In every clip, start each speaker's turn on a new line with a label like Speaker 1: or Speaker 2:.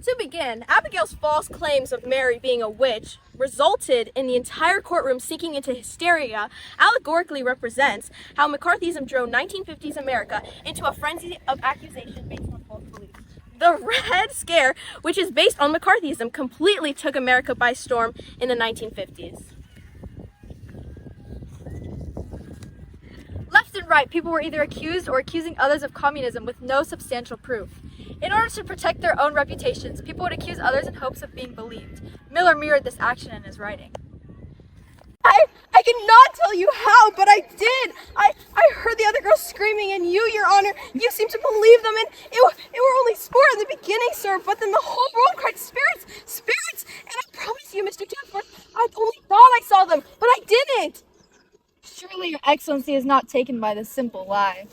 Speaker 1: To begin, Abigail's false claims of Mary being a witch resulted in the entire courtroom sinking into hysteria, allegorically represents how McCarthyism drove 1950s America into a frenzy of accusation based on false beliefs. The Red Scare, which is based on McCarthyism, completely took America by storm in the 1950s. Left and right, people were either accused or accusing others of communism with no substantial proof. In order to protect their own reputations, people would accuse others in hopes of being believed. Miller mirrored this action in his writing. I cannot tell you how, but I did. I heard the other girls screaming, and you, Your Honor, you seemed to believe them, and it were only sport in the beginning, sir, but then the whole world cried, spirits, spirits, and I promise you, Mr. Danforth, I only thought I saw them, but I didn't.
Speaker 2: Surely your excellency is not taken by this simple lie.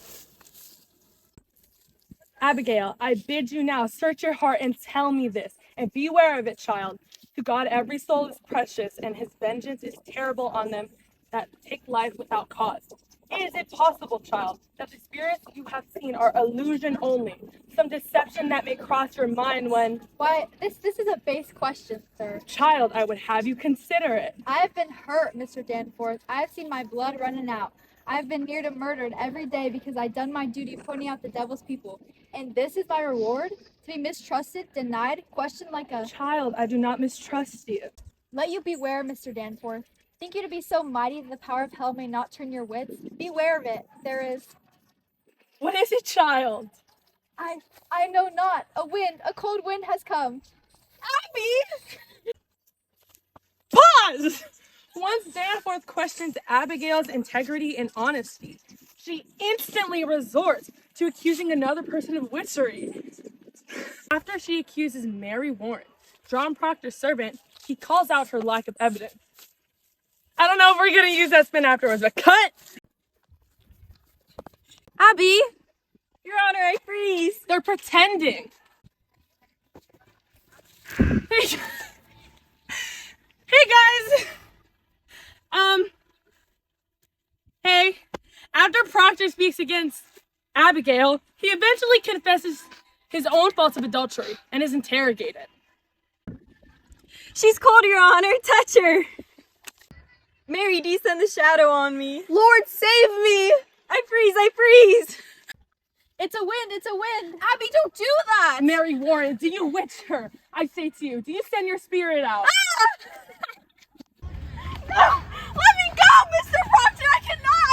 Speaker 3: Abigail, I bid you now search your heart and tell me this, and beware of it, child. To God every soul is precious, and his vengeance is terrible on them that take life without cause. Is it possible, child, that the spirits you have seen are illusion only, some deception that may cross your mind when...
Speaker 2: Why, this is a base question, sir.
Speaker 3: Child, I would have you consider it.
Speaker 2: I have been hurt, Mr. Danforth. I have seen my blood running out. I have been near to murdered every day because I done my duty pointing out the devil's people. And this is my reward? To be mistrusted, denied, questioned like a...
Speaker 3: Child, I do not mistrust you.
Speaker 2: Let you beware, Mr. Danforth. Think you to be so mighty that the power of hell may not turn your wits? Beware of it. There is...
Speaker 3: What is it, child?
Speaker 2: I know not. A wind, a cold wind has come. Abby!
Speaker 3: Pause! Once Danforth questions Abigail's integrity and honesty, she instantly resorts to accusing another person of witchery. After she accuses Mary Warren, John Proctor's servant, he calls out her lack of evidence. I don't know if we're going to use that spin afterwards, but cut!
Speaker 1: Abby!
Speaker 3: Your Honor, I freeze! They're pretending. Hey guys! Hey, after Proctor speaks against Abigail, he eventually confesses his own faults of adultery and is interrogated.
Speaker 1: She's cold, Your Honor. Touch her. Mary, descend the shadow on me. Lord, save me. I freeze.
Speaker 2: It's a wind, it's a wind.
Speaker 1: Abby, don't do that.
Speaker 3: Mary Warren, do you witch her? I say to you, do you send your spirit out?
Speaker 1: No, let me go, Mr. Proctor. I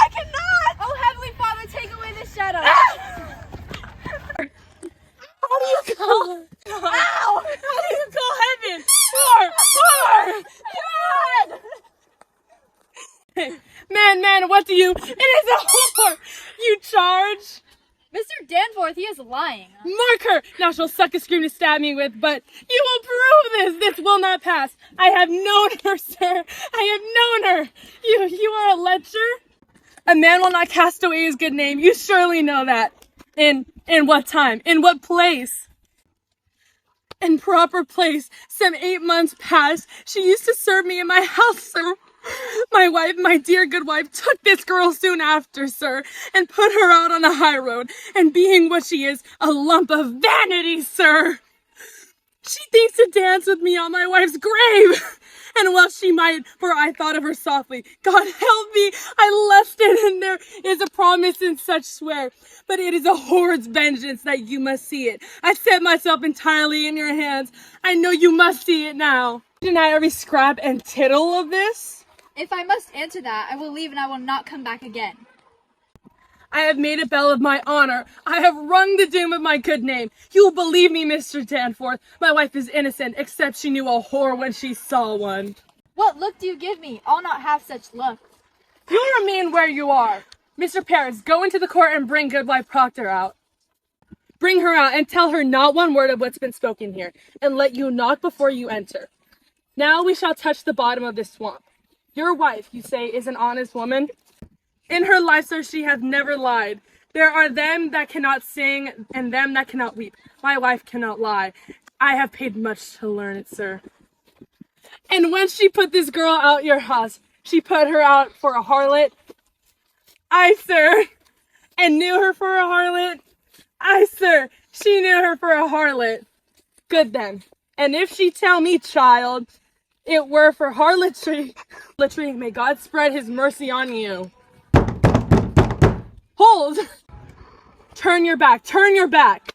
Speaker 1: cannot.
Speaker 2: Oh, Heavenly Father, take away this shadow.
Speaker 3: How do you call?
Speaker 1: Ow!
Speaker 3: How do you call heaven? More! Man, what do you? It is a whore! You charge?
Speaker 2: Mr. Danforth, he is lying.
Speaker 3: Mark her! Now she'll suck a scream to stab me with, but you will prove this! This will not pass! I have known her, sir! I have known her! You are a lecher? A man will not cast away his good name. You surely know that. In what time? In what place? In proper place. Some 8 months past, she used to serve me in my house, sir. My wife, my dear good wife, took this girl soon after, sir, and put her out on the high road, and being what she is, a lump of vanity, sir. She thinks to dance with me on my wife's grave. And well she might, for I thought of her softly. God help me, I lusted, and there is a promise in such swear. But it is a whore's vengeance that you must see it. I set myself entirely in your hands. I know you must see it now. Deny every scrap and tittle of this?
Speaker 2: If I must answer that, I will leave and I will not come back again.
Speaker 3: I have made a bell of my honor. I have rung the doom of my good name. You will believe me, Mr. Danforth. My wife is innocent, except she knew a whore when she saw one.
Speaker 2: What look do you give me? I'll not have such luck.
Speaker 3: You remain where you are. Mr. Paris, go into the court and bring Goodwife Proctor out. Bring her out and tell her not one word of what's been spoken here, and let you knock before you enter. Now we shall touch the bottom of this swamp. Your wife, you say, is an honest woman? In her life, sir, she hath never lied. There are them that cannot sing, and them that cannot weep. My wife cannot lie. I have paid much to learn it, sir. And when she put this girl out your house, she put her out for a harlot? Aye, sir. And knew her for a harlot? Aye, sir. She knew her for a harlot. Good then. And if she tell me, child, it were for harlotry, may God spread his mercy on you. Hold! Turn your back, turn your back.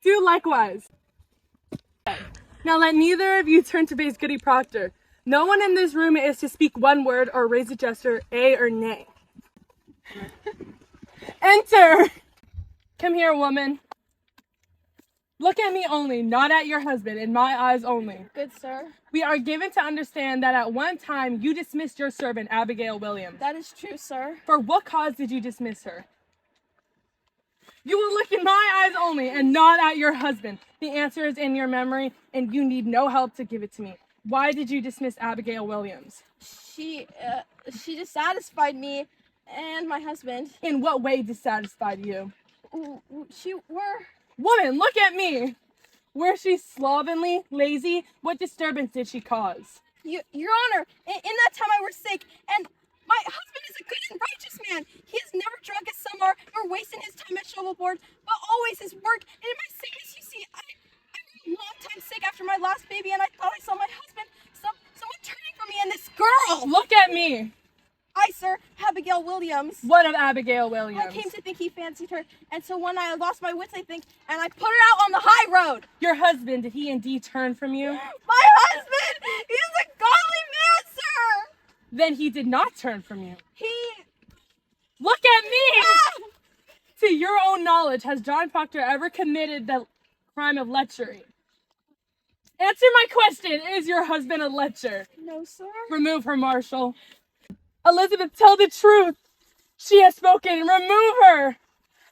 Speaker 3: Do likewise. Now let neither of you turn to face Goody Proctor. No one in this room is to speak one word or raise a gesture, A or nay. Enter! Come here, woman. Look at me only, not at your husband, in my eyes only.
Speaker 2: Good sir.
Speaker 3: We are given to understand that at one time you dismissed your servant, Abigail Williams.
Speaker 2: That is true, sir.
Speaker 3: For what cause did you dismiss her? You will look in my eyes only and not at your husband. The answer is in your memory, and you need no help to give it to me. Why did you dismiss Abigail Williams?
Speaker 2: She dissatisfied me and my husband.
Speaker 3: In what way dissatisfied you?
Speaker 2: She were...
Speaker 3: Woman, look at me! Were she slovenly, lazy? What disturbance did she cause?
Speaker 2: Your Honor, in that time I were sick, and my husband is a good and righteous man. He has never drunk as some are, nor wasted his time at shovel boards, but always his work. And in my sickness, you see, I was a long time sick after my last baby, and I thought I saw my husband, someone turning from me, and this girl!
Speaker 3: Look at me!
Speaker 2: I, sir, Abigail Williams.
Speaker 3: What of Abigail Williams?
Speaker 2: I came to think he fancied her, and so one night I lost my wits, I think, and I put her out on the high road.
Speaker 3: Your husband, did he indeed turn from you?
Speaker 2: My husband! He is a godly man, sir!
Speaker 3: Then he did not turn from you.
Speaker 2: He...
Speaker 3: Look at me! To your own knowledge, has John Proctor ever committed the crime of lechery? Answer my question. Is your husband a lecher?
Speaker 2: No, sir.
Speaker 3: Remove her, Marshal. Elizabeth, tell the truth. She has spoken. Remove her.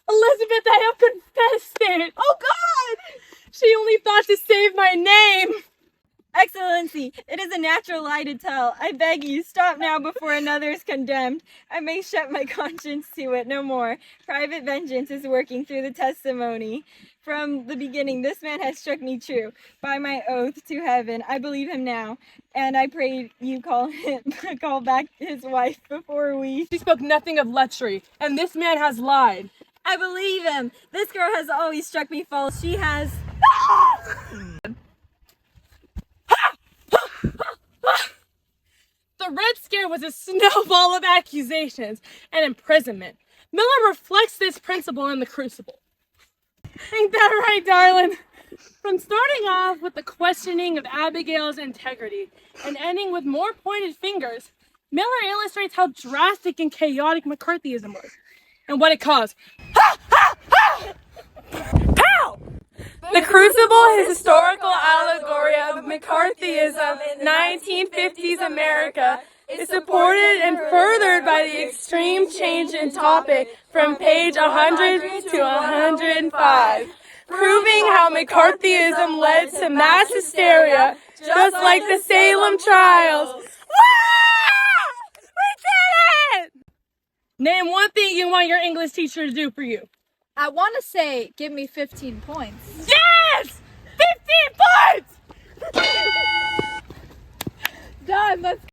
Speaker 3: Elizabeth, I have confessed it.
Speaker 2: Oh, God!
Speaker 3: She only thought to save my name.
Speaker 4: Excellency, it is a natural lie to tell. I beg you, stop now before another is condemned. I may shut my conscience to it no more. Private vengeance is working through the testimony. From the beginning, this man has struck me true. By my oath to heaven, I believe him now. And I pray you call back his wife before we...
Speaker 3: She spoke nothing of lechery, and this man has lied.
Speaker 4: I believe him. This girl has always struck me false. She has...
Speaker 3: The Red Scare was a snowball of accusations and imprisonment. Miller reflects this principle in the Crucible. Ain't that right, darling? From starting off with the questioning of Abigail's integrity and ending with more pointed fingers, Miller illustrates how drastic and chaotic McCarthyism was and what it caused. Pow! The Crucible, his historical allegory of McCarthyism in 1950s America, is supported and furthered by the extreme change in topic from page 100 to 105, proving how McCarthyism led to mass hysteria, just like the Salem trials. We did it! Name one thing you want your English teacher to do for you.
Speaker 2: I want to say, give me 15 points.
Speaker 3: Yes! 15 points!
Speaker 2: Done, let's